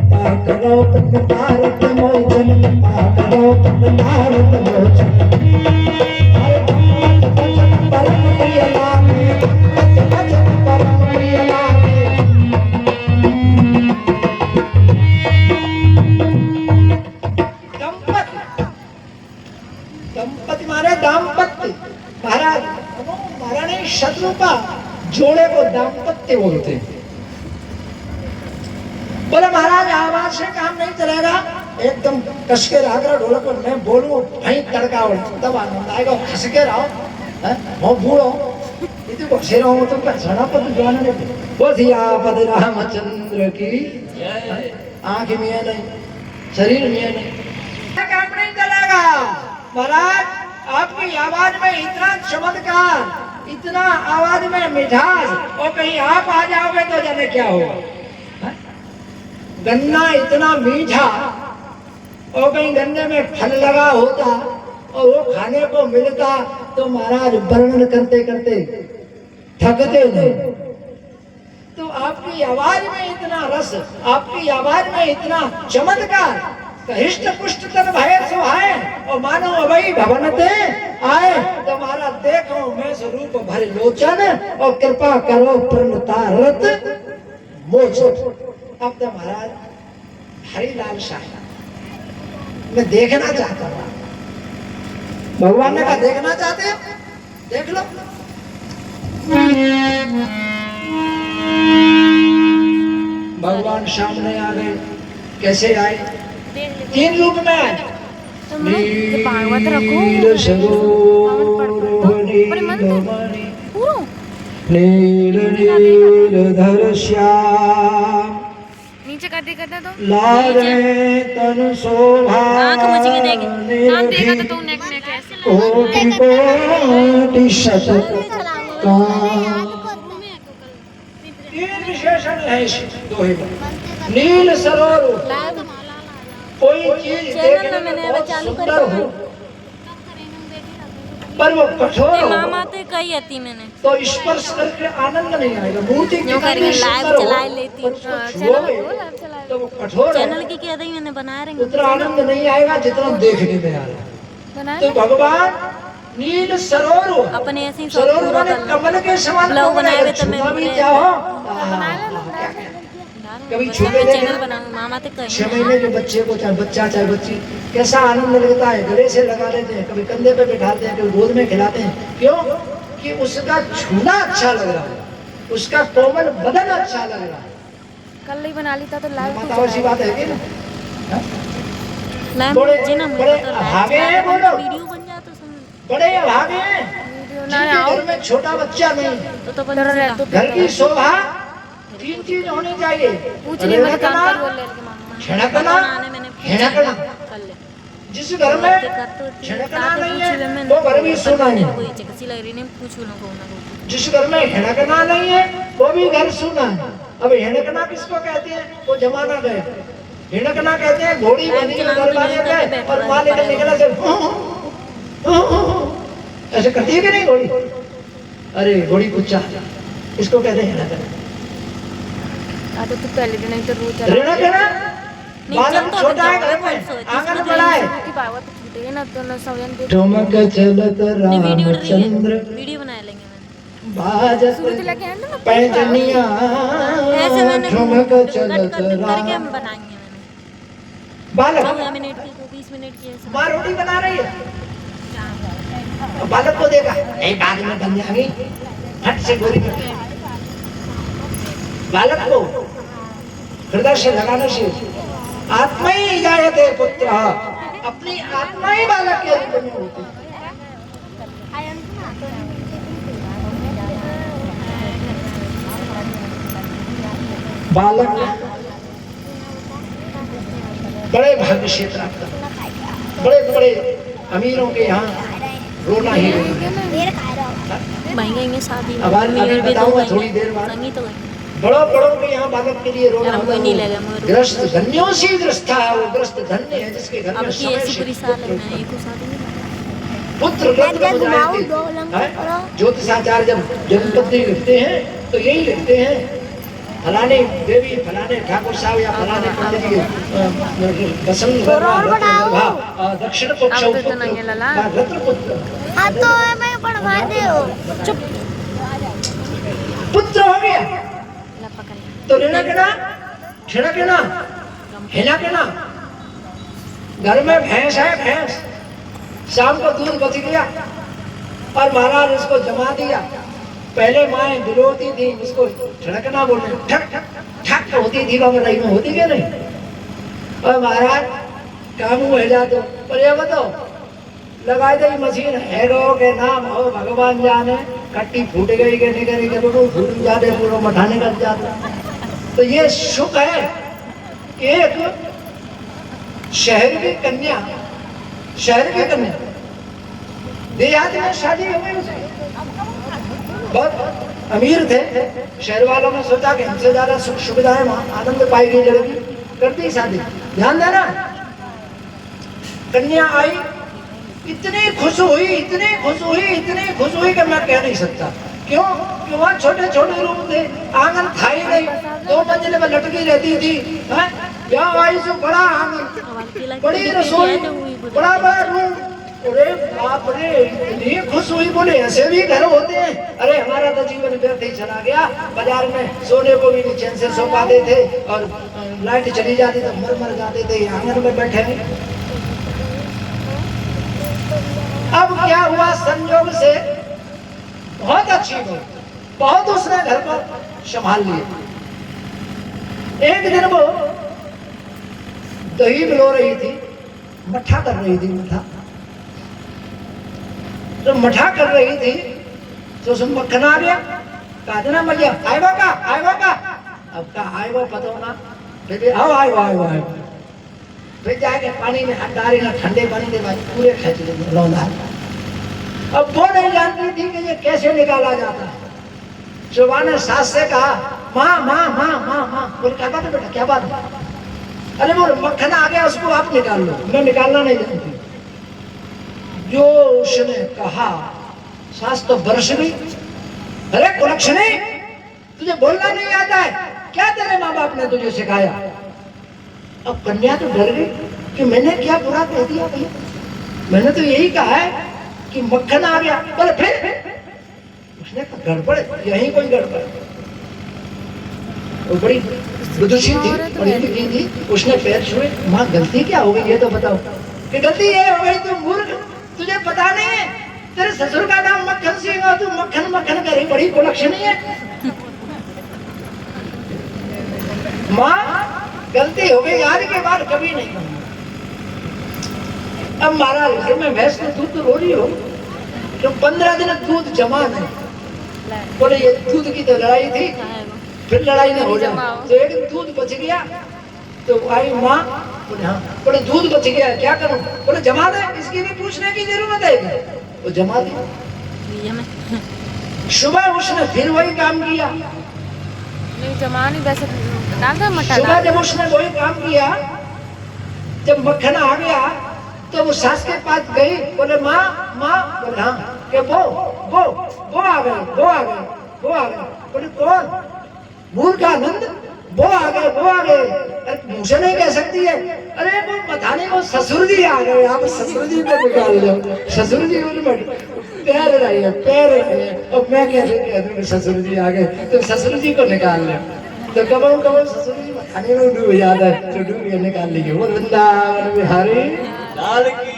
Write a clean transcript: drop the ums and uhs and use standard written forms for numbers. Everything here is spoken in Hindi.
कृपा करो भारत मोचन, कृपा करो भारत मोचन। परम प्रिय लागे, भजन परम प्रिय लागे। दंपति माने दाम्पत्य। महाराज महारानी शत्रुपा जोड़े को दाम्पत्य बोलते हैं। बोले महाराज आवाज से काम नहीं चलेगा, एकदम कस के रहा ढोलक को। मैं बोलूं भाई तड़का और तब आनंद आएगा। हंस के रहो वो बूढ़ो इतने बसे रहो तुम का झड़ा पर जवाना ने बोधिया पद रामचंद्र की आंख में नहीं शरीर में नहीं काम नहीं चलेगा। महाराज आपकी आवाज में इतना चमत्कार, इतना आवाज में मिठास, और कहीं आप आ जाओगे तो जाने क्या होगा। गन्ना इतना मीठा और कहीं गन्ने में फल लगा होता और वो खाने को मिलता तो महाराज वर्णन करते करते थकते नहीं। तो आपकी आवाज में इतना रस, आपकी आवाज में इतना चमत्कार, हृष्ट पुष्ट तन भय सुहाए और मानो अभई भवनते आए। तो महाराज देखो मैं स्वरूप भर लोचन और कृपा करो प्रणतारत मोचन। अब तो महाराज हरिलाल शाह मैं देखना चाहता हूँ। भगवान ने कहा देखना चाहते हो देख लो। भगवान सामने आ गए। कैसे आए? तीन रूप में आए। भागवत रखो नील नीलधर श्याम नीचे करते करते तो लागे तन शोभा कोटि कोटि शतक तीन विशेषण है दोहे में। नील सरोवर कोई चीज देखने में बहुत सुंदर हो पर वो कठोर हो मामा तो कही आती मैंने तो स्पर्श करके आनंद नहीं आएगा। मूर्ति कितनी सुंदर हो पर उसको छुओगे तो वो कठोर चैनल है, की क्या रही मैंने बना रही उतना आनंद नहीं आएगा जितना देखने में आ रहा है। तो भगवान नील सरोवर हो, अपने ऐसे ही सरोवर माने कमल के समान ब्लॉग बनाए हुए तो मैं भी चाहो कभी छोटे चैनल बनाऊं मामा तो कही 6 महीने के बच्चे को चाहे बच्चा चाहे बच्ची कैसा आनंद लगता है। गले से लगा लेते हैं, कभी कंधे पे बिठाते हैं, कभी गोद में खिलाते हैं। क्यों? कि उसका छूना अच्छा लग रहा है, उसका कोमल बदन अच्छा लग रहा है। कल ही बना ली था तो लाइव माता ऐसी बात है कि ना? लाइव बड़े जी ना बड़े अभागे हैं बोलो, वीडियो बन जाए तो समझ बड़े अभागे हैं जिनके घर में छोटा बच्चा नहीं। तो बन रहा तो घर की शोभा 3 चीज होनी चाहिए। पूछ रही मैं जानकारी बोल ले के मामा झड़कना, हिड़कना। कर ले जिस घर में झड़कना नहीं है वो घर भी सोना है। कोई चकसी लग रही नहीं पूछू ना को ना जिस घर में हिड़कना नहीं है वो भी घर सोना है। अब हिड़कना किसको कहते हैं? वो जमाना गए। हिड़कना कहते हैं घोड़ी बनी दरवाजे पे और माँ लेकर निकला से ऐसे करती है कि नहीं घोड़ी? अरे घोड़ी कुच्चा, इसको कहते हैं हिड़कना। तो तू पहले दिन नहीं तो रोज हिड़कना बालक छोटा है घर में, आंगन बड़ा है। की बात छूटे है ना तो ना सवयन दे ठुमक चलत रामचंद्र वीडियो बना लेंगे मैंने बाजत लगे हैं ना पैजनिया ऐसे मैंने ठुमक चलत करके राम। हम बनाएंगे मैंने बालक 15 मिनट की को 20 मिनट की ऐसा माँ रोटी बना रही है, बालक को देखा नहीं बाद में बन जाएगी, हट से गोरी कर। बालक को हृदय से लगाने से आत्मा ही जायते पुत्र, अपनी आत्मा ही बालक के रूप में होती है। बालक बड़े भाग्य से प्राप्त, बड़े बड़े अमीरों के यहाँ रोना ही महंगे शादी अब अभी बताऊंगा थोड़ी देर बाद। संगीत बड़ों बड़ों के यहाँ बालक के लिए रोना होता नहीं लगा है। मुझे ग्रस्त धन्यों से ग्रस्त है वो, ग्रस्त धन्य है जिसके घर अब में की समय ऐसी से पूरी साल है मैं एक शादी नहीं पुत्र रत्न हो जाते हैं। ज्योतिषाचार्य जब जन्मपत्री लिखते हैं तो यही लिखते हैं फलाने देवी फलाने ठाकुर साहब या फलाने पंडित जी पसंद दक्षिण पक्ष अब तो नहीं लला। रत्न पुत्र हाँ तो मैं पढ़वा दे हो चुप पुत्र हो गया ला पकड़ ले। तो ऋण केना क्षण केना हेना केना घर में भैंस है भैंस शाम को दूध बच गया और महाराज उसको जमा दिया पहले माए बिलोती थी उसको झड़कना बोलते ठक ठक ठक होती थी वहां रही में होती क्या नहीं और महाराज काम हो जाते पर ये बताओ लगाई दी मशीन हैरो के नाम हो भगवान जाने कट्टी फूट गई के निकल के लोग फूट जाते पूरा मठाने कर जाता तो ये सुख है एक शहर की कन्या देहात में शादी हो गई उसकी बहुत अमीर थे शहर वालों ने सोचा कि हमसे ज्यादा सुख सुविधाएं आनंद पाएगी लड़की कर दी शादी ध्यान देना कन्या आई इतनी खुश हुई कि मैं कह नहीं सकता क्यों कि वहाँ छोटे छोटे रूम थे आंगन था ही नहीं 2 मंजिल में लटकी रहती थी यहाँ आई से बड़ा आंगन बड़ी रसोई बड़ा रूम अरे बाप रे इतनी खुश हुई बोले ऐसे भी घर होते हैं अरे हमारा तो जीवन व्यर्थ ही चला गया बाजार में सोने को भी चैन से सो पाते थे और लाइट चली जाती तो मर जाते थे आंगन में बैठे हैं अब क्या हुआ संयोग से बहुत अच्छी बात बहुत उसने घर को संभाल लिया एक दिन वो दही बिलो रही थी मट्ठा कर रही थी तो मठा कर रही थी तो उसमें मक्खन आ गया कहा ना भैया आएगा का अब का आएगा पता ना फिर आओ आएगा फिर जाके पानी में हाथ डाले ना ठंडे पानी दे भाई पूरे खेच लेंगे लौंदा अब वो नहीं जानती थी कि ये कैसे निकाला जाता है सुबह ने सास से कहा माँ बोले क्या बात है बेटा क्या बात है अरे बोल मक्खन आ गया उसको आप निकाल लो मैं निकालना नहीं जानती जो उसने कहा सास तो बरस गई अरे कुलक्षणी तुझे बोलना नहीं आता है क्या तेरे माँ बाप ने तुझे सिखाया अब कन्या तो डर गई कि मैंने क्या बुरा कह दिया भैया मैंने तो यही कहा है कि मक्खन आ गया बोले फिर उसने कहा गड़बड़ यही कोई गड़बड़ वो बड़ी विदुषी थी पढ़ी लिखी थी उसने पैर छुए माँ गलती क्या हो गई ये तो बताओ कि गलती ये हो गई तुम मूर्ख तुझे पता नहीं है तेरे ससुर का नाम मक्खन सिंह और तू मक्खन करी बड़ी कुलक्षणी है माँ गलती हो गई आज के बाद कभी नहीं करना अब महाराज घर में भैंस में दूध तो रो रही हो तो 15 दिन दूध जमा नहीं बोले ये दूध की तो लड़ाई थी फिर लड़ाई ना हो जाए तो एक दिन दूध बच गया तो आई माँ बोले हाँ बोले दूध बच गया क्या करूं बोले जमा दे इसकी भी पूछने की जरूरत है वो जमा दे सुबह उसने फिर वही काम किया नहीं जमा नहीं वैसे डाल दो मटा सुबह जब उसने वही काम किया जब मक्खन आ गया तो वो सास के पास गई बोले माँ बोले हाँ कि वो आ गए बोले कौन मूर्खानंद वो आ गए मुझे नहीं कह सकती है अरे वो बताने को ससुर जी आ गए आप ससुर जी को निकाल लो ससुर जी पैर रही है और मैं कैसे कह दूँ ससुर जी आ गए तो ससुर जी को निकाल लो तो कब ससुर जी बताने में डूब जाता है तो डूब निकाल लीजिए वो वृंदावन बिहारी लाल की